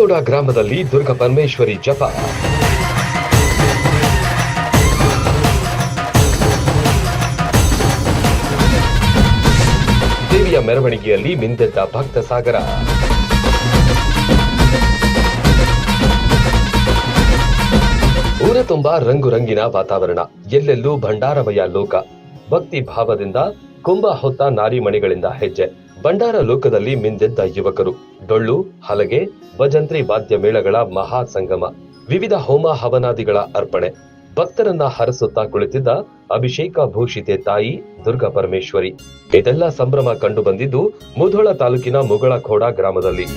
ಮುಳಗೋಡ ಗ್ರಾಮದಲ್ಲಿ ದುರ್ಗಾ ಪರಮೇಶ್ವರಿ ಜಪ. ದೇವಿಯ ಮೆರವಣಿಗೆಯಲ್ಲಿ ಮಿಂದೆದ್ದ ಭಕ್ತ ಸಾಗರ. ಊರ ತುಂಬಾ ರಂಗು ರಂಗಿನ ವಾತಾವರಣ, ಎಲ್ಲೆಲ್ಲೂ ಭಂಡಾರಮಯ ಲೋಕ. ಭಕ್ತಿ ಭಾವದಿಂದ ಕುಂಭ ಹೊತ್ತ ನಾರಿಮಣಿಗಳಿಂದ ಹೆಜ್ಜೆ. ಭಂಡಾರ ಲೋಕದಲ್ಲಿ ಮಿಂದೆದ್ದ ಯುವಕರು. ಡೊಳ್ಳು, ಹಲಗೆ, ಭಜಂತ್ರಿ ವಾದ್ಯ ಮೇಳಗಳ ಮಹಾ ಸಂಗಮ. ವಿವಿಧ ಹೋಮ ಹವನಾದಿಗಳ ಅರ್ಪಣೆ. ಭಕ್ತರನ್ನ ಹರಸುತ್ತಾ ಕುಳಿತಿದ್ದ ಅಭಿಷೇಕ ಭೂಷಿತೆ ತಾಯಿ ದುರ್ಗಾ ಪರಮೇಶ್ವರಿ. ಇದೆಲ್ಲ ಸಂಭ್ರಮ ಕಂಡು ಬಂದಿದ್ದು ಮುಧೋಳ ತಾಲೂಕಿನ ಮುಗಳಖೋಡ ಗ್ರಾಮದಲ್ಲಿ.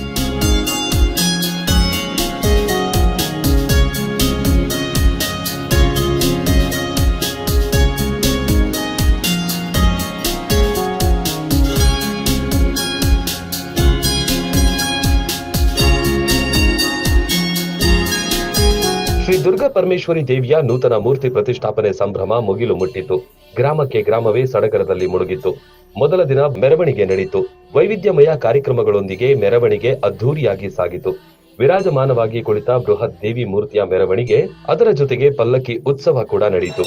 ಶ್ರೀ ದುರ್ಗಾ ಪರಮೇಶ್ವರಿ ದೇವಿಯ ನೂತನ ಮೂರ್ತಿ ಪ್ರತಿಷ್ಠಾಪನೆ ಸಂಭ್ರಮ ಮುಗಿಲು ಮುಟ್ಟಿತ್ತು. ಗ್ರಾಮಕ್ಕೆ ಗ್ರಾಮವೇ ಸಡಗರದಲ್ಲಿ ಮುಳುಗಿತ್ತು. ಮೊದಲ ದಿನ ಮೆರವಣಿಗೆ ನಡೆಯಿತು. ವೈವಿಧ್ಯಮಯ ಕಾರ್ಯಕ್ರಮಗಳೊಂದಿಗೆ ಮೆರವಣಿಗೆ ಅದ್ಧೂರಿಯಾಗಿ ಸಾಗಿತು. ವಿರಾಜಮಾನವಾಗಿ ಕುಳಿತ ಬೃಹತ್ ದೇವಿ ಮೂರ್ತಿಯ ಮೆರವಣಿಗೆ, ಅದರ ಜೊತೆಗೆ ಪಲ್ಲಕ್ಕಿ ಉತ್ಸವ ಕೂಡ ನಡೆಯಿತು.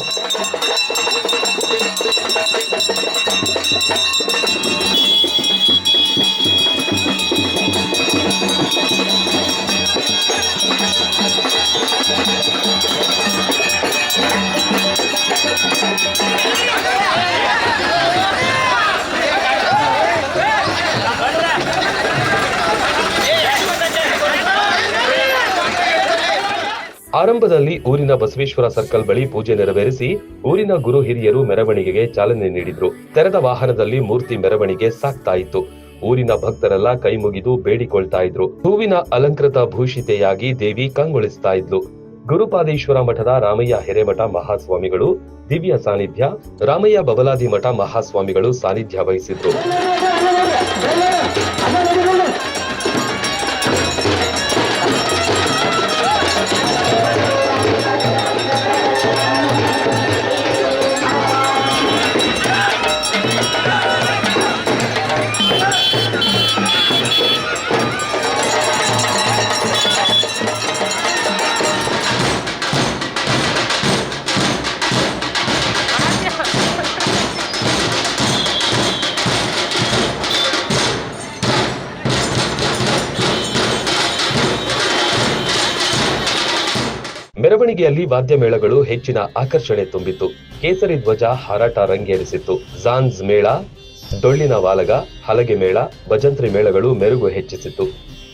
ಆರಂಭದಲ್ಲಿ ಊರಿನ ಬಸವೇಶ್ವರ ಸರ್ಕಲ್ ಬಳಿ ಪೂಜೆ ನೆರವೇರಿಸಿ ಊರಿನ ಗುರು ಹಿರಿಯರು ಮೆರವಣಿಗೆಗೆ ಚಾಲನೆ ನೀಡಿದ್ರು. ತೆರೆದ ವಾಹನದಲ್ಲಿ ಮೂರ್ತಿ ಮೆರವಣಿಗೆ ಸಾಗ್ತಾ ಇತ್ತು. ಊರಿನ ಭಕ್ತರೆಲ್ಲ ಕೈ ಮುಗಿದು ಬೇಡಿಕೊಳ್ತಾ ಇದ್ರು. ಹೂವಿನ ಅಲಂಕೃತ ಭೂಷಿತೆಯಾಗಿ ದೇವಿ ಕಂಗೊಳಿಸ್ತಾ ಇದ್ಲು. ಗುರುಪಾದೇಶ್ವರ ಮಠದ ರಾಮಯ್ಯ ಹಿರೇಮಠ ಮಹಾಸ್ವಾಮಿಗಳು ದಿವ್ಯ ಸಾನ್ನಿಧ್ಯ, ರಾಮಯ್ಯ ಬಬಲಾದಿ ಮಠ ಮಹಾಸ್ವಾಮಿಗಳು ಸಾನ್ನಿಧ್ಯ ವಹಿಸಿದ್ರು. ಮೆರವಣಿಗೆಯಲ್ಲಿ ವಾದ್ಯ ಮೇಳಗಳು ಹೆಚ್ಚಿನ ಆಕರ್ಷಣೆ ತುಂಬಿತ್ತು. ಕೇಸರಿ ಧ್ವಜ ಹಾರಾಟ ರಂಗೇರಿಸಿತ್ತು. ಝಾನ್ಸ್ ಮೇಳ, ಡೊಳ್ಳಿನ ವಾಲಗ, ಹಲಗೆ ಮೇಳ, ಭಜಂತ್ರಿ ಮೇಳಗಳು ಮೆರುಗು ಹೆಚ್ಚಿಸಿತ್ತು.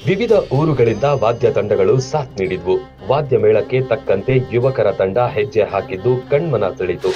ವಿವಿಧ ಊರುಗಳಿಂದ ವಾದ್ಯ ತಂಡಗಳು ಸಾಥ್ ನೀಡಿದ್ವು. ವಾದ್ಯ ಮೇಳಕ್ಕೆ ತಕ್ಕಂತೆ ಯುವಕರ ತಂಡ ಹೆಜ್ಜೆ ಹಾಕಿದ್ದು ಕಣ್ಮನ ಸೆಳೆಯಿತು.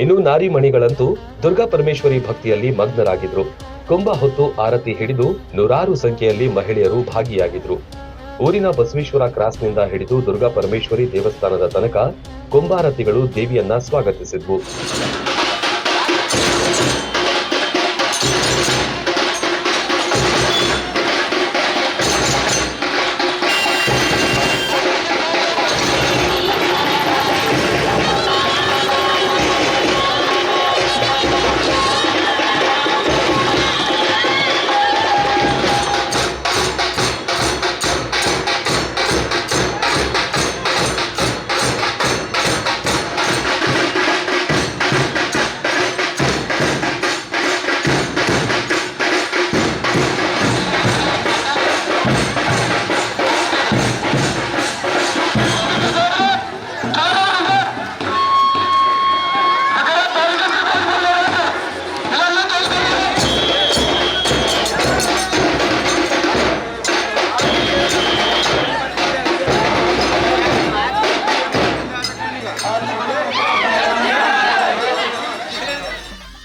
ಇನ್ನು ನಾರಿಮಣಿಗಳಂತೂ ದುರ್ಗಾ ಪರಮೇಶ್ವರಿ ಭಕ್ತಿಯಲ್ಲಿ ಮಗ್ನರಾಗಿದ್ರು. ಕುಂಭ ಹೊತ್ತು ಆರತಿ ಹಿಡಿದು ನೂರಾರು ಸಂಖ್ಯೆಯಲ್ಲಿ ಮಹಿಳೆಯರು ಭಾಗಿಯಾಗಿದ್ರು. ಊರಿನ ಬಸವೇಶ್ವರ ಕ್ರಾಸ್ನಿಂದ ಹಿಡಿದು ದುರ್ಗಾ ಪರಮೇಶ್ವರಿ ದೇವಸ್ಥಾನದ ತನಕ ಕುಂಭಾರತಿಗಳು ದೇವಿಯನ್ನ ಸ್ವಾಗತಿಸಿದ್ವು.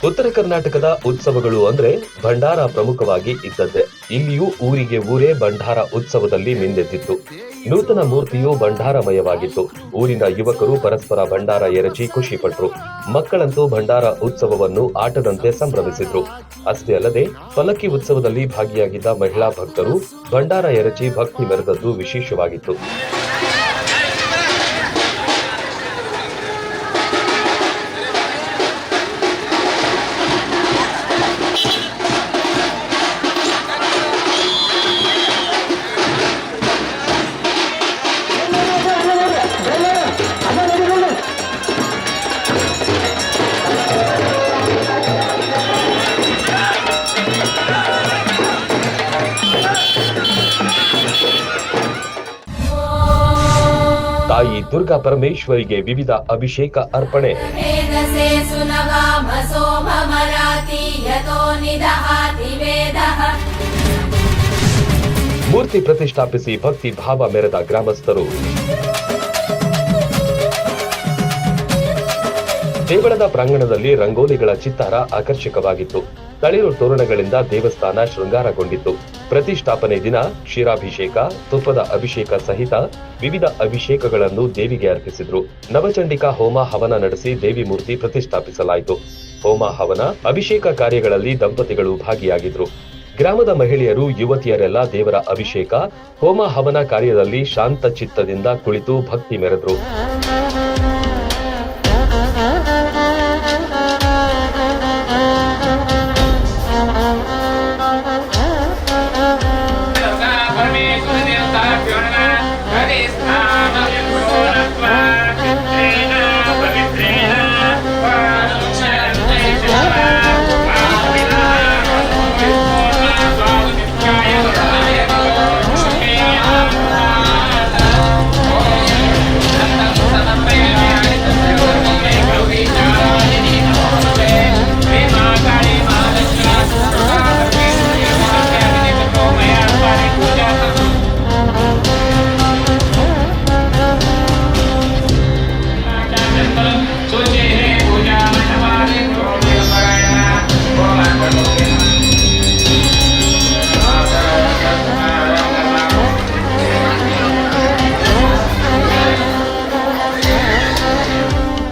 ಉತ್ತರ ಕರ್ನಾಟಕದ ಉತ್ಸವಗಳು ಅಂದ್ರೆ ಭಂಡಾರ ಪ್ರಮುಖವಾಗಿ ಇದ್ದದ್ದೇ. ಇಲ್ಲಿಯೂ ಊರಿಗೆ ಊರೇ ಭಂಡಾರ ಉತ್ಸವದಲ್ಲಿ ಮಿಂದೆದ್ದಿತ್ತು. ನೂತನ ಮೂರ್ತಿಯು ಭಂಡಾರಮಯವಾಗಿತ್ತು. ಊರಿನ ಯುವಕರು ಪರಸ್ಪರ ಭಂಡಾರ ಎರಚಿ ಖುಷಿ ಪಟ್ರು. ಮಕ್ಕಳಂತೂ ಭಂಡಾರ ಉತ್ಸವವನ್ನು ಆಟದಂತೆ ಸಂಭ್ರಮಿಸಿದ್ರು. ಅಷ್ಟೇ ಅಲ್ಲದೆ ಪಲ್ಲಕ್ಕಿ ಉತ್ಸವದಲ್ಲಿ ಭಾಗಿಯಾಗಿದ್ದ ಮಹಿಳಾ ಭಕ್ತರು ಭಂಡಾರ ಎರಚಿ ಭಕ್ತಿ ಮೆರೆದದ್ದು ವಿಶೇಷವಾಗಿತ್ತು. ತಾಯಿ ದುರ್ಗಾ ಪರಮೇಶ್ವರಿಗೆ ವಿವಿಧ ಅಭಿಷೇಕ ಅರ್ಪಣೆ. ಮೂರ್ತಿ ಪ್ರತಿಷ್ಠಾಪಿಸಿ ಭಕ್ತಿ ಭಾವ ಮೆರೆದ ಗ್ರಾಮಸ್ಥರು. ದೇವಳದ ಪ್ರಾಂಗಣದಲ್ಲಿ ರಂಗೋಲಿಗಳ ಚಿತ್ತಾರ ಆಕರ್ಷಕವಾಗಿತ್ತು. ತಳಿರು ತೋರಣಗಳಿಂದ ದೇವಸ್ಥಾನ ಶೃಂಗಾರಗೊಂಡಿತ್ತು. ಪ್ರತಿಷ್ಠಾಪನೆ ದಿನ ಕ್ಷೀರಾಭಿಷೇಕ, ತುಪ್ಪದ ಅಭಿಷೇಕ ಸಹಿತ ವಿವಿಧ ಅಭಿಷೇಕಗಳನ್ನು ದೇವಿಗೆ ಅರ್ಪಿಸಿದ್ರು. ನವಚಂಡಿಕಾ ಹೋಮ ಹವನ ನಡೆಸಿ ದೇವಿ ಮೂರ್ತಿ ಪ್ರತಿಷ್ಠಾಪಿಸಲಾಯಿತು. ಹೋಮ ಹವನ ಅಭಿಷೇಕ ಕಾರ್ಯಗಳಲ್ಲಿ ದಂಪತಿಗಳು ಭಾಗಿಯಾಗಿದ್ರು. ಗ್ರಾಮದ ಮಹಿಳೆಯರು, ಯುವತಿಯರೆಲ್ಲ ದೇವರ ಅಭಿಷೇಕ, ಹೋಮ ಹವನ ಕಾರ್ಯದಲ್ಲಿ ಶಾಂತ ಚಿತ್ತದಿಂದ ಕುಳಿತು ಭಕ್ತಿ ಮೆರೆದ್ರು.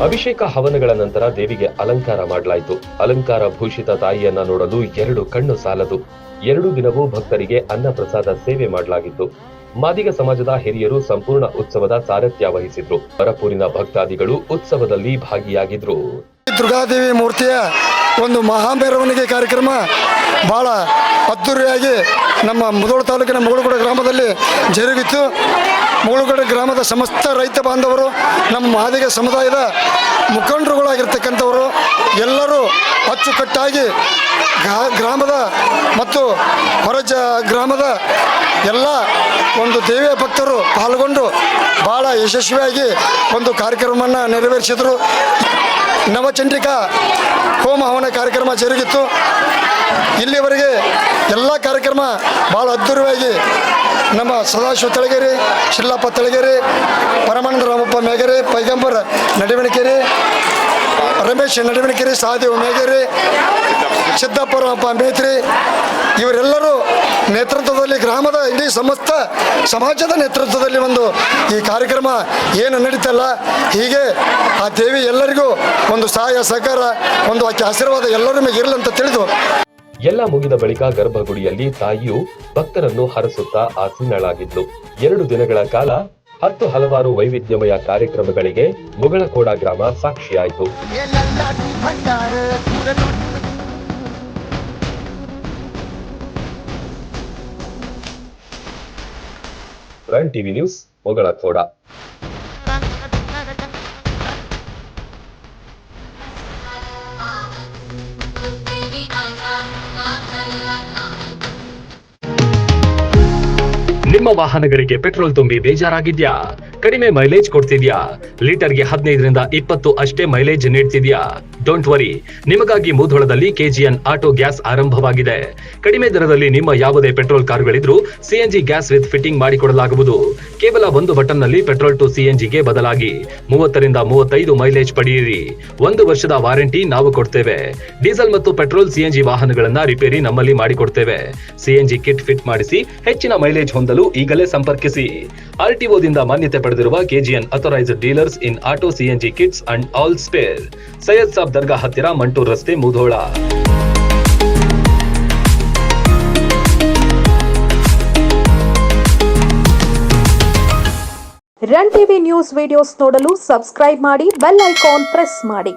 ಅಭಿಷೇಕ ಹವನಗಳ ನಂತರ ದೇವಿಗೆ ಅಲಂಕಾರ ಮಾಡಲಾಯಿತು. ಅಲಂಕಾರ ಭೂಷಿತ ತಾಯಿಯನ್ನ ನೋಡಲು 2 ಕಣ್ಣು ಸಾಲದು. 2 ದಿನವೂ ಭಕ್ತರಿಗೆ ಅನ್ನ ಪ್ರಸಾದ ಸೇವೆ ಮಾಡಲಾಗಿತ್ತು. ಮಾದಿಗ ಸಮಾಜದ ಹಿರಿಯರು ಸಂಪೂರ್ಣ ಉತ್ಸವದ ಸಾರಥ್ಯ ವಹಿಸಿದ್ರು. ಪರಪೂರಿನ ಭಕ್ತಾದಿಗಳು ಉತ್ಸವದಲ್ಲಿ ಭಾಗಿಯಾಗಿದ್ರು. ದುರ್ಗಾದೇವಿ ಮೂರ್ತಿಯ ಒಂದು ಮಹಾಮೆರವಣಿಗೆ ಕಾರ್ಯಕ್ರಮ ಬಹಳ ಅದ್ದೂರಿಯಾಗಿ ನಮ್ಮ ಮುಧೋಳ ತಾಲೂಕಿನ ಮುಗಳಕೋಡ ಗ್ರಾಮದಲ್ಲಿ ಜರುಗಿತ್ತು. ಮುಗಳಕೋಡ ಗ್ರಾಮದ ಸಮಸ್ತ ರೈತ ಬಾಂಧವರು, ನಮ್ಮ ಮಾದಿಗ ಸಮುದಾಯದ ಮುಖಂಡರುಗಳಾಗಿರ್ತಕ್ಕಂಥವರು ಎಲ್ಲರೂ ಅಚ್ಚುಕಟ್ಟಾಗಿ ಗ್ರಾಮದ ಮತ್ತು ಹೊರ ಗ್ರಾಮದ ಎಲ್ಲ ಒಂದು ದೇವಿಯ ಭಕ್ತರು ಪಾಲ್ಗೊಂಡು ಭಾಳ ಯಶಸ್ವಿಯಾಗಿ ಒಂದು ಕಾರ್ಯಕ್ರಮವನ್ನು ನೆರವೇರಿಸಿದರು. ನವಚಂಡಿಕಾ ಹೋಮ ಹವನ ಕಾರ್ಯಕ್ರಮ ಜರುಗಿತ್ತು. ಇಲ್ಲಿವರೆಗೆ ಎಲ್ಲ ಕಾರ್ಯಕ್ರಮ ಭಾಳ ಅದ್ದೂರಿಯಾಗಿ ನಮ್ಮ ಸದಾಶಿವ ತಳಗೇರಿ, ಶಿಲ್ಲಪ್ಪ ತಳಗೇರಿ, ಪರಮಾನಂದ ರಾಮಪ್ಪ ಮೇಗೇರಿ, ಪೈಗಂಬರ್ ನಡಿವಣಿಕೇರಿ, ರಮೇಶ್ ನಡಿವಣಿಕೇರಿ, ಸಹದೇವ್ ಮೇಗೇರಿ, ಸಿದ್ದಪ್ಪ ರಾಮಪ್ಪ ಮೇತ್ರಿ ಇವರೆಲ್ಲರೂ ನೇತೃತ್ವದಲ್ಲಿ ಗ್ರಾಮದ ಇಡೀ ಸಮಸ್ತ ಸಮಾಜದ ನೇತೃತ್ವದಲ್ಲಿ ಒಂದು ಈ ಕಾರ್ಯಕ್ರಮ ಏನು ನಡೀತಲ್ಲ, ಹೀಗೆ ಆ ದೇವಿ ಎಲ್ಲರಿಗೂ ಒಂದು ಸಹಾಯ ಸಹಕಾರ, ಒಂದು ಆಕೆ ಆಶೀರ್ವಾದ ಎಲ್ಲರ ಮೇಲೆ ಇರಲಿ ಅಂತ ತಿಳಿದು ಎಲ್ಲ ಮುಗಿದ ಬಳಿಕ ಗರ್ಭಗುಡಿಯಲ್ಲಿ ತಾಯಿಯು ಭಕ್ತರನ್ನು ಹರಸುತ್ತಾ ಆಸೀನಳಾಗಿದ್ಲು. 2 ದಿನಗಳ ಕಾಲ 10 ಹಲವಾರು ವೈವಿಧ್ಯಮಯ ಕಾರ್ಯಕ್ರಮಗಳಿಗೆ ಮುಗಳಕೋಡ ಗ್ರಾಮ ಸಾಕ್ಷಿಯಾಯಿತು. Run TV news, Mugalkod. ನಿಮ್ಮ ವಾಹನಗಳಿಗೆ ಪೆಟ್ರೋಲ್ ತುಂಬಿ ಬೇಜಾರಾಗಿದ್ಯಾ? ಕಡಿಮೆ ಮೈಲೇಜ್ ಕೊಡ್ತಿದ್ಯಾ? ಲೀಟರ್ಗೆ 15ರಿಂದ 20 ಅಷ್ಟೇ ಮೈಲೇಜ್ ನೀಡ್ತಿದ್ಯಾ? ಡೋಂಟ್ ವರಿ, ನಿಮಗಾಗಿ ಮುಧೋಳದಲ್ಲಿ KGN ಆಟೋ ಗ್ಯಾಸ್ ಆರಂಭವಾಗಿದೆ. ಕಡಿಮೆ ದರದಲ್ಲಿ ನಿಮ್ಮ ಯಾವುದೇ ಪೆಟ್ರೋಲ್ ಕಾರುಗಳಿದ್ರೂ CNG ಗ್ಯಾಸ್ ವಿತ್ ಫಿಟ್ಟಿಂಗ್ ಮಾಡಿಕೊಡಲಾಗುವುದು. ಕೇವಲ ಒಂದು ಬಟನ್ ನಲ್ಲಿ ಪೆಟ್ರೋಲ್ ಟು CNG ಗೆ ಬದಲಾಗಿ 30ರಿಂದ 35 ಮೈಲೇಜ್ ಪಡೆಯಿರಿ. 1 ವರ್ಷದ ವಾರಂಟಿ ನಾವು ಕೊಡ್ತೇವೆ. ಡೀಸೆಲ್ ಮತ್ತು ಪೆಟ್ರೋಲ್ CNG ವಾಹನಗಳನ್ನ ರಿಪೇರಿ ನಮ್ಮಲ್ಲಿ ಮಾಡಿಕೊಡ್ತೇವೆ. CNG ಕಿಟ್ ಫಿಟ್ ಮಾಡಿಸಿ ಹೆಚ್ಚಿನ ಮೈಲೇಜ್ ಹೊಂದಲು ಈಗಲೇ ಸಂಪರ್ಕಿಸಿ. RTO ದಿಂದ ಮಾನ್ಯತೆ ಪಡೆದಿರುವ KGN authorised dealers in auto CNG kits and all spare. Syed Sab Dargah ಹತ್ತಿರ, ಮಂಟೂರ್ ರಸ್ತೆ, Mudhol. Run TV news videos ನೋಡಲು ಸಬ್ಸ್ಕ್ರೈಬ್ ಮಾಡಿ, ಬೆಲ್ ಐಕಾನ್ ಪ್ರೆಸ್ ಮಾಡಿ.